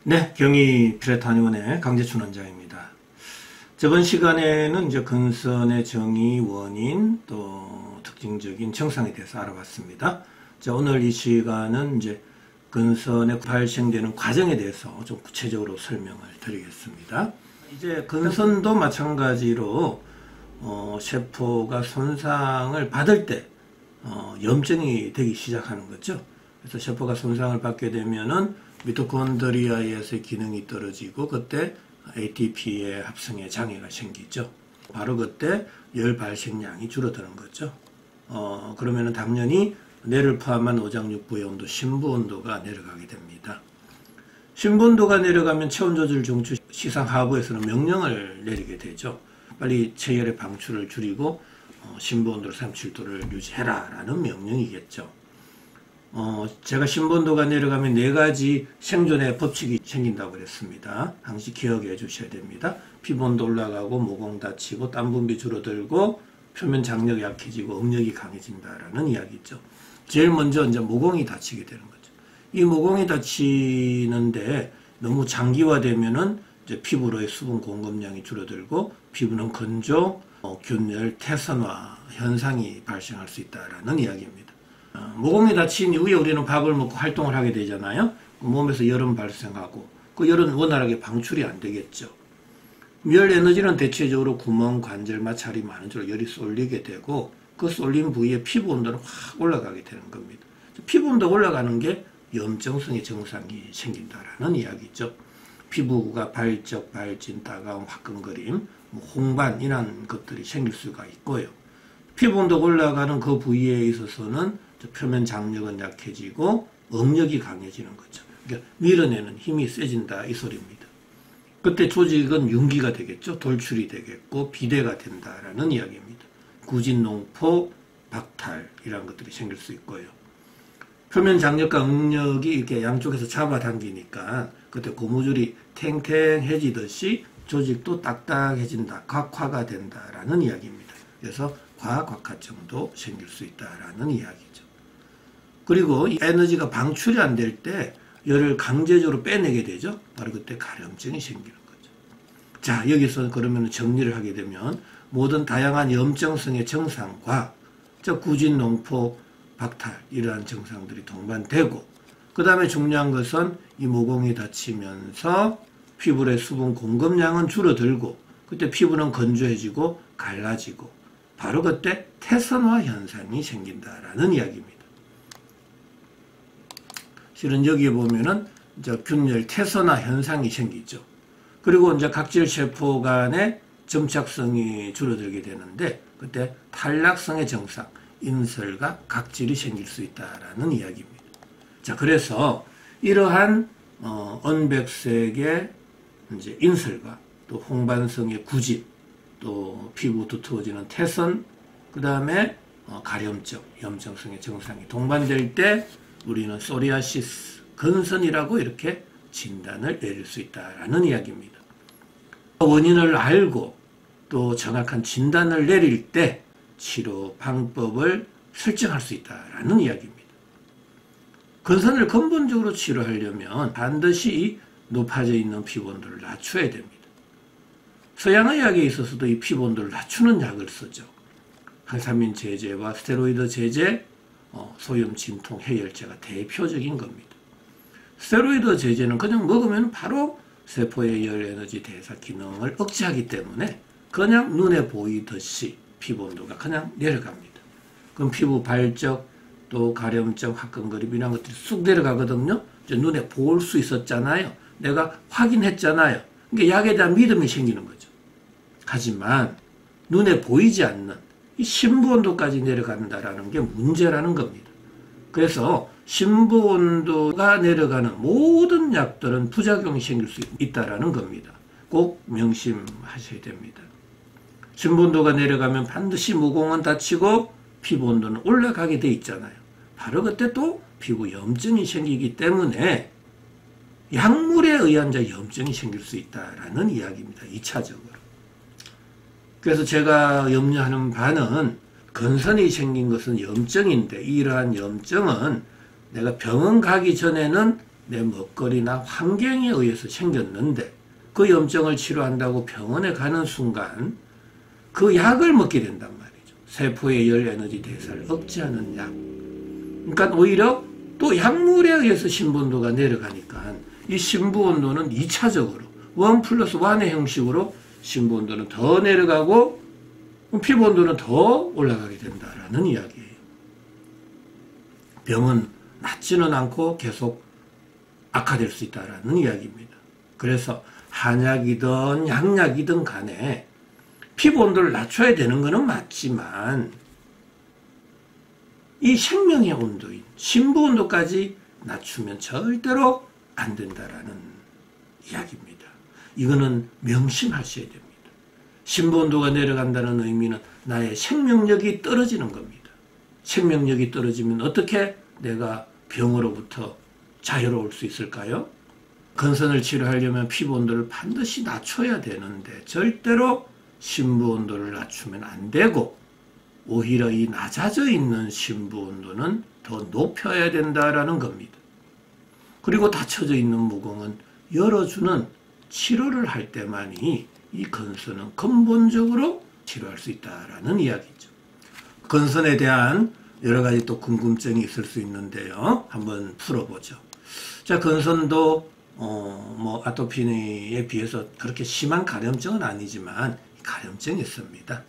네, 경희 피레탄의원의 강재춘 원장입니다. 저번 시간에는 이제 근선의 정의, 원인, 또 특징적인 증상에 대해서 알아봤습니다. 자, 오늘 이 시간은 이제 근선에 발생되는 과정에 대해서 좀 구체적으로 설명을 드리겠습니다. 이제 근선도 마찬가지로 세포가 손상을 받을 때 염증이 되기 시작하는 거죠. 그래서 세포가 손상을 받게 되면은 미토콘드리아에서의 기능이 떨어지고 그때 ATP의 합성에 장애가 생기죠. 바로 그때 열 발생량이 줄어드는 거죠. 그러면은 당연히 뇌를 포함한 오장육부의 온도, 심부 온도가 내려가게 됩니다. 심부 온도가 내려가면 체온 조절 중추 시상 하부에서는 명령을 내리게 되죠. 빨리 체열의 방출을 줄이고 심부 온도를 37도를 유지해라 라는 명령이겠죠. 제가 심부온도가 내려가면 4가지 생존의 법칙이 생긴다고 그랬습니다. 항상 기억해 주셔야 됩니다. 피부온도 올라가고 모공 다치고 땀 분비 줄어들고 표면 장력이 약해지고 응력이 강해진다라는 이야기죠. 제일 먼저 이제 모공이 다치게 되는 거죠. 이 모공이 다치는데 너무 장기화되면은 이제 피부로의 수분 공급량이 줄어들고 피부는 건조, 균열, 태선화 현상이 발생할 수 있다라는 이야기입니다. 모공이 다친 이후에 우리는 밥을 먹고 활동을 하게 되잖아요. 몸에서 열은 발생하고 그 열은 원활하게 방출이 안 되겠죠. 열 에너지는 대체적으로 구멍, 관절, 마찰이 많은 쪽으로 열이 쏠리게 되고 그 쏠린 부위에 피부 온도는 확 올라가게 되는 겁니다. 피부 온도가 올라가는 게 염증성의 증상이 생긴다라는 이야기죠. 피부가 발적, 발진, 따가움, 화끈거림, 홍반 이런 것들이 생길 수가 있고요. 피부 온도가 올라가는 그 부위에 있어서는 표면 장력은 약해지고 응력이 강해지는 거죠. 그러니까 밀어내는 힘이 세진다 이 소리입니다. 그때 조직은 융기가 되겠죠. 돌출이 되겠고 비대가 된다라는 이야기입니다. 구진농포, 박탈 이런 것들이 생길 수 있고요. 표면 장력과 응력이 이렇게 양쪽에서 잡아당기니까 그때 고무줄이 탱탱해지듯이 조직도 딱딱해진다, 곽화가 된다라는 이야기입니다. 그래서 과곽화증도 생길 수 있다라는 이야기죠. 그리고 이 에너지가 방출이 안 될 때 열을 강제적으로 빼내게 되죠. 바로 그때 가려움증이 생기는 거죠. 자, 여기서 그러면 정리를 하게 되면 모든 다양한 염증성의 증상과 구진농포, 박탈 이러한 증상들이 동반되고 그 다음에 중요한 것은 이 모공이 다치면서 피부의 수분 공급량은 줄어들고 그때 피부는 건조해지고 갈라지고 바로 그때 태선화 현상이 생긴다라는 이야기입니다. 실은 여기에 보면은 이제 균열 태선화 현상이 생기죠. 그리고 이제 각질 세포 간의 점착성이 줄어들게 되는데 그때 탈락성의 증상, 인설과 각질이 생길 수 있다라는 이야기입니다. 자, 그래서 이러한 언백색의 이제 인설과 또 홍반성의 구집, 또 피부 두터워지는 태선, 그 다음에 가려움증, 염증성의 증상이 동반될 때 우리는 소리아시스, 근선이라고 이렇게 진단을 내릴 수 있다라는 이야기입니다. 원인을 알고 또 정확한 진단을 내릴 때 치료 방법을 설정할 수 있다라는 이야기입니다. 근선을 근본적으로 치료하려면 반드시 높아져 있는 피부 온도를 낮춰야 됩니다. 서양의학에 있어서도 이 피부 온도를 낮추는 약을 쓰죠. 항산민 제제와 스테로이드 제제, 소염, 진통, 해열제가 대표적인 겁니다. 스테로이드 제제는 그냥 먹으면 바로 세포의 열 에너지 대사 기능을 억제하기 때문에 그냥 눈에 보이듯이 피부 온도가 그냥 내려갑니다. 그럼 피부 발적, 또 가려움증, 화끈거림 이런 것들이 쑥 내려가거든요. 이제 눈에 볼 수 있었잖아요. 내가 확인했잖아요. 그러니까 약에 대한 믿음이 생기는 거죠. 하지만 눈에 보이지 않는 이 심부 온도까지 내려간다라는 게 문제라는 겁니다. 그래서 심부 온도가 내려가는 모든 약들은 부작용이 생길 수 있다라는 겁니다. 꼭 명심하셔야 됩니다. 심부 온도가 내려가면 반드시 모공은 다치고 피부 온도는 올라가게 돼 있잖아요. 바로 그때 또 피부 염증이 생기기 때문에 약물에 의한 염증이 생길 수 있다라는 이야기입니다. 2차적으로. 그래서 제가 염려하는 바는 근선이 생긴 것은 염증인데 이러한 염증은 내가 병원 가기 전에는 내 먹거리나 환경에 의해서 생겼는데 그 염증을 치료한다고 병원에 가는 순간 그 약을 먹게 된단 말이죠. 세포의 열 에너지 대사를 억제하는 약. 그러니까 오히려 또 약물에 의해서 신부 온도가 내려가니까 이 신부 온도는 2차적으로 1 플러스 1의 형식으로 신부 온도는 더 내려가고 피부 온도는 더 올라가게 된다라는 이야기예요. 병은 낫지는 않고 계속 악화될 수 있다라는 이야기입니다. 그래서 한약이든 양약이든 간에 피부 온도를 낮춰야 되는 것은 맞지만 이 생명의 온도인 신부 온도까지 낮추면 절대로 안 된다라는 이야기입니다. 이거는 명심하셔야 됩니다. 신부 온도가 내려간다는 의미는 나의 생명력이 떨어지는 겁니다. 생명력이 떨어지면 어떻게 내가 병으로부터 자유로울 수 있을까요? 건선을 치료하려면 피부 온도를 반드시 낮춰야 되는데 절대로 신부 온도를 낮추면 안 되고 오히려 이 낮아져 있는 신부 온도는 더 높여야 된다라는 겁니다. 그리고 닫혀져 있는 모공은 열어주는 치료를 할 때만이 이 건선은 근본적으로 치료할 수 있다라는 이야기죠. 건선에 대한 여러 가지 또 궁금증이 있을 수 있는데요. 한번 풀어보죠. 자, 건선도 아토피에 비해서 그렇게 심한 가려움증은 아니지만 가려움증이 있습니다.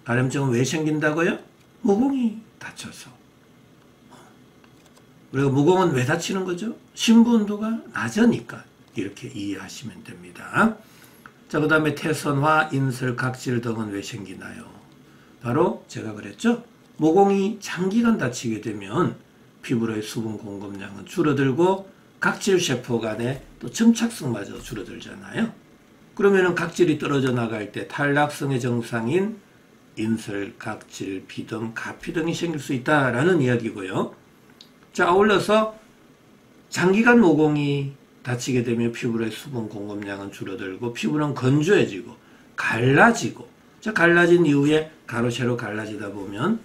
가려움증은 왜 생긴다고요? 모공이 다쳐서. 그리고 모공은 왜 다치는 거죠? 신부 온도가 낮으니까 이렇게 이해하시면 됩니다. 자, 그 다음에 태선화, 인설, 각질 등은 왜 생기나요? 바로 제가 그랬죠? 모공이 장기간 다치게 되면 피부로의 수분 공급량은 줄어들고 각질 세포 간의 또 점착성마저 줄어들잖아요. 그러면은 각질이 떨어져 나갈 때 탈락성의 증상인 인설, 각질, 비듬, 가피 등이 생길 수 있다라는 이야기고요. 자, 아울러서 장기간 모공이 다치게 되면 피부의 수분 공급량은 줄어들고 피부는 건조해지고 갈라지고, 자, 갈라진 이후에 가로 세로 갈라지다 보면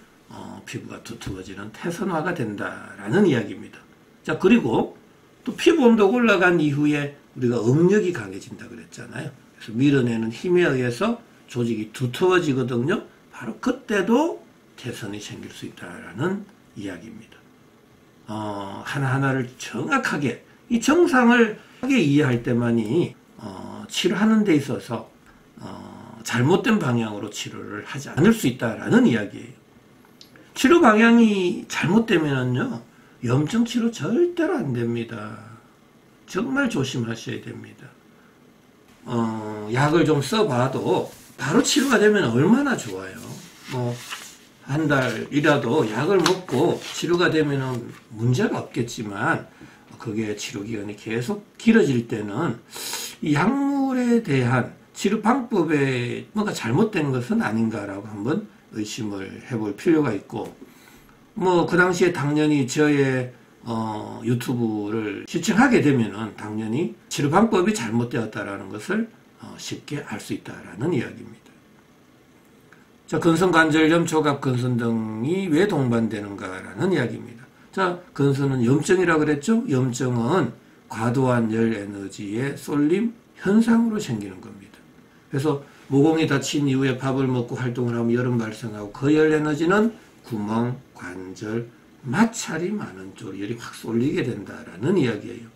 피부가 두터워지는 태선화가 된다라는 이야기입니다. 자, 그리고 또 피부 온도가 올라간 이후에 우리가 응력이 강해진다 그랬잖아요. 그래서 밀어내는 힘에 의해서 조직이 두터워지거든요. 바로 그때도 태선이 생길 수 있다라는 이야기입니다. 하나하나를 정확하게 이 정상을 이해할 때만이 치료하는 데 있어서 잘못된 방향으로 치료를 하지 않을 수 있다라는 이야기예요. 치료 방향이 잘못되면요, 염증 치료 절대로 안 됩니다. 정말 조심하셔야 됩니다. 약을 좀 써봐도 바로 치료가 되면 얼마나 좋아요. 한 달이라도 약을 먹고 치료가 되면 문제가 없겠지만 그게 치료 기간이 계속 길어질 때는 이 약물에 대한 치료 방법에 뭔가 잘못된 것은 아닌가라고 한번 의심을 해볼 필요가 있고, 그 당시에 당연히 저의 유튜브를 시청하게 되면은 당연히 치료 방법이 잘못되었다라는 것을 쉽게 알 수 있다라는 이야기입니다. 자, 근선관절염, 조갑근선 등이 왜 동반되는가라는 이야기입니다. 자, 근선은 염증이라고 그랬죠? 염증은 과도한 열 에너지의 쏠림 현상으로 생기는 겁니다. 그래서 모공이 다친 이후에 밥을 먹고 활동을 하면 열은 발생하고 그 열 에너지는 구멍, 관절, 마찰이 많은 쪽으로 열이 확 쏠리게 된다라는 이야기예요.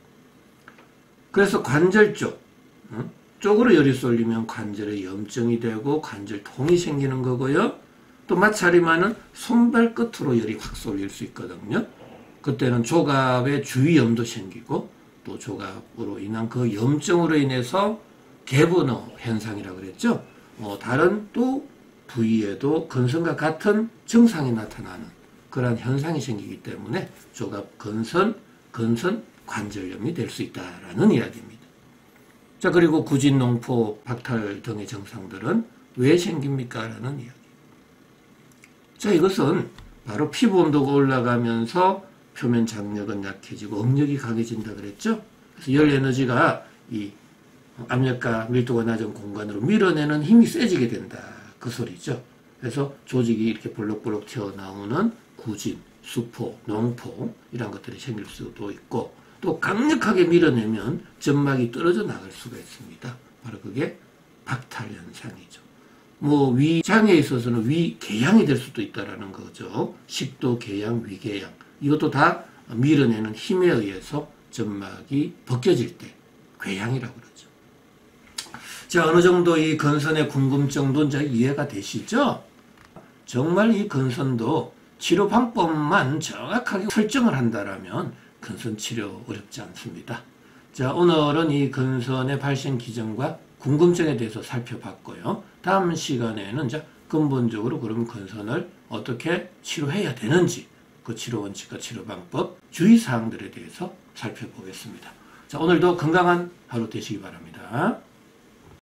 그래서 관절 쪽으로 열이 쏠리면 관절에 염증이 되고 관절통이 생기는 거고요. 또 마찰이 많은 손발 끝으로 열이 확 쏠릴 수 있거든요. 그때는 조갑의 주위염도 생기고 또 조갑으로 인한 그 염증으로 인해서 개분호 현상이라고 그랬죠. 다른 또 부위에도 근선과 같은 증상이 나타나는 그러한 현상이 생기기 때문에 조갑 근선 관절염이 될 수 있다라는 이야기입니다. 자, 그리고 구진, 농포, 박탈 등의 증상들은 왜 생깁니까? 라는 이야기. 자, 이것은 바로 피부 온도가 올라가면서 표면 장력은 약해지고 응력이 강해진다 그랬죠. 그래서 열 에너지가 이 압력과 밀도가 낮은 공간으로 밀어내는 힘이 세지게 된다. 그 소리죠. 그래서 조직이 이렇게 볼록볼록 튀어나오는 구진, 수포, 농포 이런 것들이 생길 수도 있고, 또 강력하게 밀어내면 점막이 떨어져 나갈 수가 있습니다. 바로 그게 박탈 현상이죠. 뭐 위장에 있어서는 위궤양이 될 수도 있다라는 거죠. 식도, 궤양, 위궤양. 이것도 다 밀어내는 힘에 의해서 점막이 벗겨질 때 궤양이라고 그러죠. 자, 어느 정도 이 건선의 궁금증도 이제 이해가 되시죠? 정말 이 건선도 치료 방법만 정확하게 설정을 한다라면 건선 치료 어렵지 않습니다. 자, 오늘은 이 건선의 발생 기전과 궁금증에 대해서 살펴봤고요. 다음 시간에는 이제 근본적으로 그럼 건선을 어떻게 치료해야 되는지, 그 치료 원칙과 치료 방법, 주의사항들에 대해서 살펴보겠습니다. 자, 오늘도 건강한 하루 되시기 바랍니다.